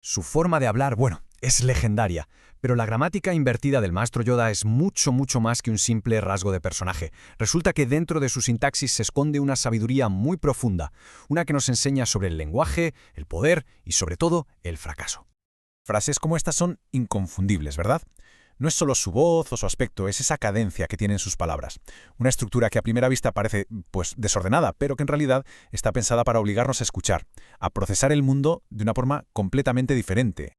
Su forma de hablar, bueno, es legendaria, pero la gramática invertida del maestro Yoda es mucho más que un simple rasgo de personaje. Resulta que dentro de su sintaxis se esconde una sabiduría muy profunda, una que nos enseña sobre el lenguaje, el poder y, sobre todo, el fracaso. Frases como estas son inconfundibles, ¿verdad? No es solo su voz o su aspecto, es esa cadencia que tienen sus palabras. Una estructura que a primera vista parece, pues, desordenada, pero que en realidad está pensada para obligarnos a escuchar, a procesar el mundo de una forma completamente diferente.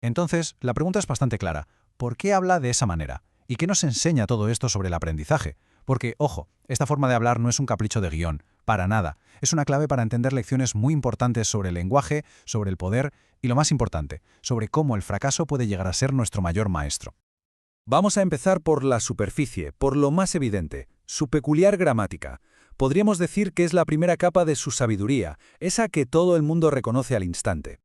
Entonces, la pregunta es bastante clara. ¿Por qué habla de esa manera? ¿Y qué nos enseña todo esto sobre el aprendizaje? Porque, ojo, esta forma de hablar no es un capricho de guión, para nada. Es una clave para entender lecciones muy importantes sobre el lenguaje, sobre el poder y, lo más importante, sobre cómo el fracaso puede llegar a ser nuestro mayor maestro. Vamos a empezar por la superficie, por lo más evidente, su peculiar gramática. Podríamos decir que es la primera capa de su sabiduría, esa que todo el mundo reconoce al instante.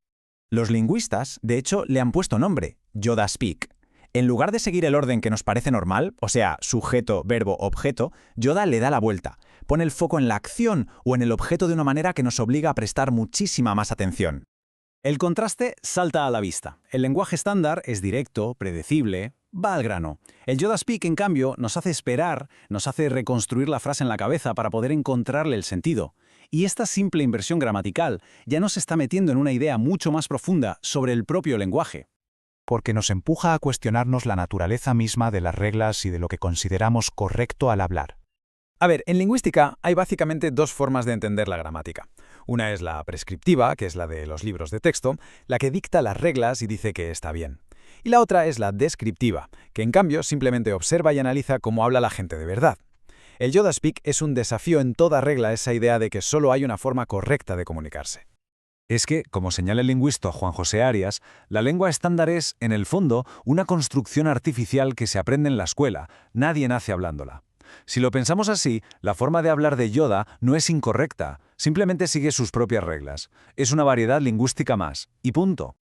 Los lingüistas, de hecho, le han puesto nombre, Yoda Speak. En lugar de seguir el orden que nos parece normal, o sea, sujeto, verbo, objeto, Yoda le da la vuelta, pone el foco en la acción o en el objeto de una manera que nos obliga a prestar muchísima más atención. El contraste salta a la vista. El lenguaje estándar es directo, predecible, va al grano. El Yoda Speak, en cambio, nos hace esperar, nos hace reconstruir la frase en la cabeza para poder encontrarle el sentido. Y esta simple inversión gramatical ya nos está metiendo en una idea mucho más profunda sobre el propio lenguaje. Porque nos empuja a cuestionarnos la naturaleza misma de las reglas y de lo que consideramos correcto al hablar. A ver, en lingüística hay básicamente dos formas de entender la gramática. Una es la prescriptiva, que es la de los libros de texto, la que dicta las reglas y dice que está bien. Y la otra es la descriptiva, que en cambio simplemente observa y analiza cómo habla la gente de verdad. El Yoda Speak es un desafío en toda regla esa idea de que solo hay una forma correcta de comunicarse. Es que, como señala el lingüista Juan José Arias, la lengua estándar es, en el fondo, una construcción artificial que se aprende en la escuela, nadie nace hablándola. Si lo pensamos así, la forma de hablar de Yoda no es incorrecta, simplemente sigue sus propias reglas. Es una variedad lingüística más, y punto.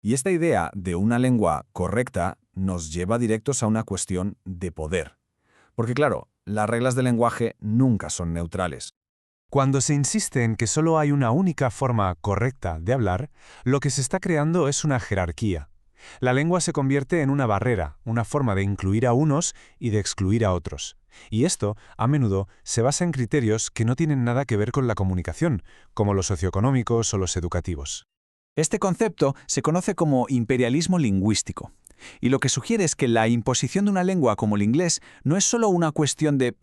Y esta idea de una lengua correcta nos lleva directos a una cuestión de poder. Porque claro, las reglas del lenguaje nunca son neutrales. Cuando se insiste en que solo hay una única forma correcta de hablar, lo que se está creando es una jerarquía. La lengua se convierte en una barrera, una forma de incluir a unos y de excluir a otros. Y esto, a menudo, se basa en criterios que no tienen nada que ver con la comunicación, como los socioeconómicos o los educativos. Este concepto se conoce como imperialismo lingüístico. Y lo que sugiere es que la imposición de una lengua como el inglés no es solo una cuestión de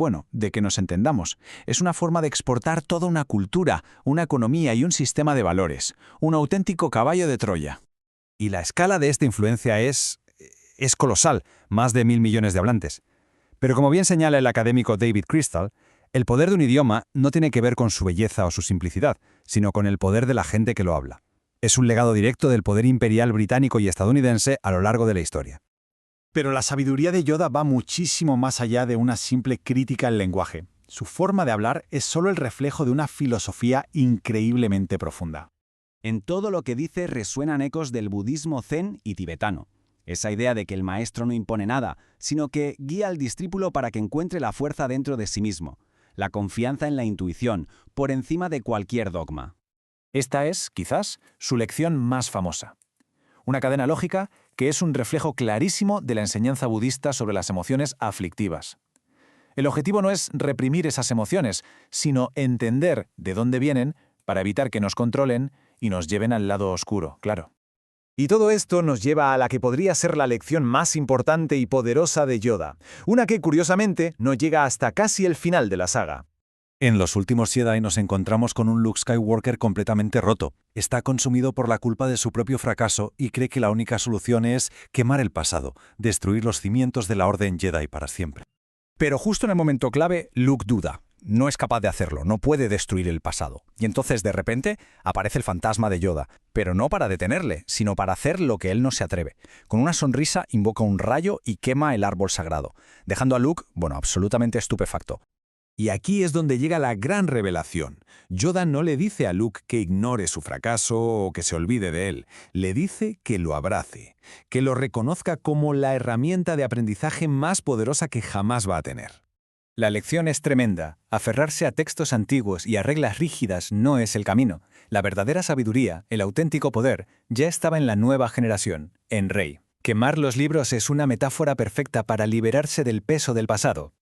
que nos entendamos. Es una forma de exportar toda una cultura, una economía y un sistema de valores. Un auténtico caballo de Troya. Y la escala de esta influencia es colosal, más de 1.000 millones de hablantes. Pero como bien señala el académico David Crystal, el poder de un idioma no tiene que ver con su belleza o su simplicidad, sino con el poder de la gente que lo habla. Es un legado directo del poder imperial británico y estadounidense a lo largo de la historia. Pero la sabiduría de Yoda va muchísimo más allá de una simple crítica al lenguaje. Su forma de hablar es solo el reflejo de una filosofía increíblemente profunda. En todo lo que dice resuenan ecos del budismo zen y tibetano. Esa idea de que el maestro no impone nada, sino que guía al discípulo para que encuentre la fuerza dentro de sí mismo. La confianza en la intuición, por encima de cualquier dogma. Esta es, quizás, su lección más famosa. Una cadena lógica que es un reflejo clarísimo de la enseñanza budista sobre las emociones aflictivas. El objetivo no es reprimir esas emociones, sino entender de dónde vienen para evitar que nos controlen y nos lleven al lado oscuro, claro. Y todo esto nos lleva a la que podría ser la lección más importante y poderosa de Yoda, una que, curiosamente, no llega hasta casi el final de la saga. En los últimos Jedi nos encontramos con un Luke Skywalker completamente roto. Está consumido por la culpa de su propio fracaso y cree que la única solución es quemar el pasado, destruir los cimientos de la Orden Jedi para siempre. Pero justo en el momento clave, Luke duda. No es capaz de hacerlo, no puede destruir el pasado. Y entonces, de repente, aparece el fantasma de Yoda. Pero no para detenerle, sino para hacer lo que él no se atreve. Con una sonrisa invoca un rayo y quema el árbol sagrado, dejando a Luke, absolutamente estupefacto. Y aquí es donde llega la gran revelación. Yoda no le dice a Luke que ignore su fracaso o que se olvide de él. Le dice que lo abrace, que lo reconozca como la herramienta de aprendizaje más poderosa que jamás va a tener. La lección es tremenda. Aferrarse a textos antiguos y a reglas rígidas no es el camino. La verdadera sabiduría, el auténtico poder, ya estaba en la nueva generación, en Rey. Quemar los libros es una metáfora perfecta para liberarse del peso del pasado.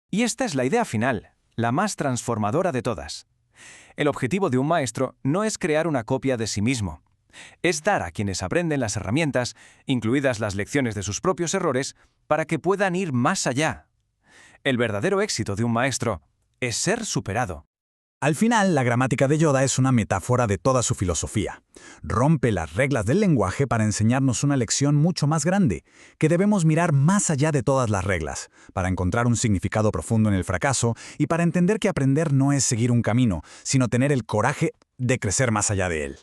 Y esta es la idea final, la más transformadora de todas. El objetivo de un maestro no es crear una copia de sí mismo. Es dar a quienes aprenden las herramientas, incluidas las lecciones de sus propios errores, para que puedan ir más allá. El verdadero éxito de un maestro es ser superado. Al final, la gramática de Yoda es una metáfora de toda su filosofía. Rompe las reglas del lenguaje para enseñarnos una lección mucho más grande, que debemos mirar más allá de todas las reglas, para encontrar un significado profundo en el fracaso y para entender que aprender no es seguir un camino, sino tener el coraje de crecer más allá de él.